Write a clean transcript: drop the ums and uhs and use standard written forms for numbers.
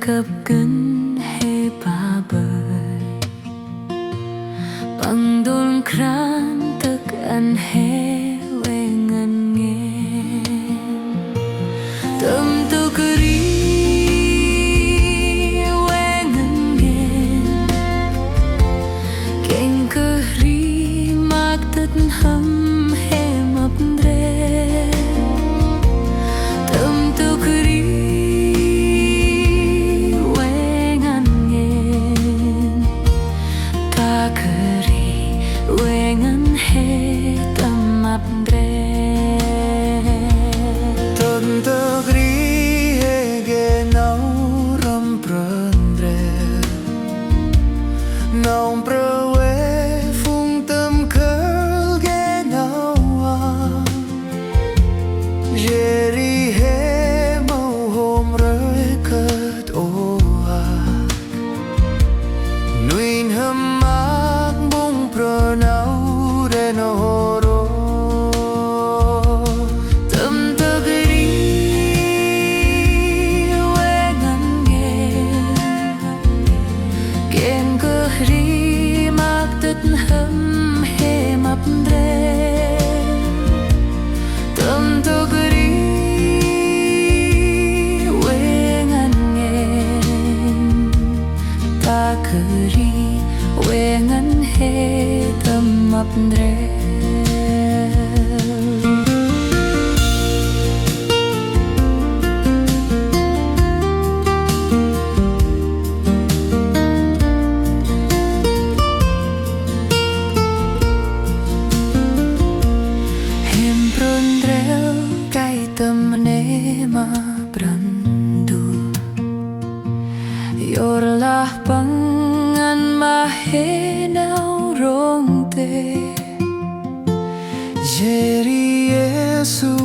cập cân hay ba bơi bằng đồn khăn thức ăn hè quê ngân nghe tâm tư cứ đi quê ngân nghe kênh cứ đi mắc tất hâm hè mập đê tâm tư cứ đi quê ngân nghe ta cứ đi quê ngân hè tâm mập đê tâm tư cứ đi hè ghé nấu râm prơ nông prơ quê phung tâm khơi ghé nấu về đi hè màu hôm rơi cất ô nuôi hâm mát bông prơ nấu để nấu rô tâm tư cứ đi quê ngân nghe kênh cứ đi mắc tất hâm hè mập đê tâm tư cứ đi quê ngân nghe ta cứ đi quê ngân hè tâm mập đê tâm nê ma BRAH NDU yorlah pangan ma he nau rong te Jeri Yesus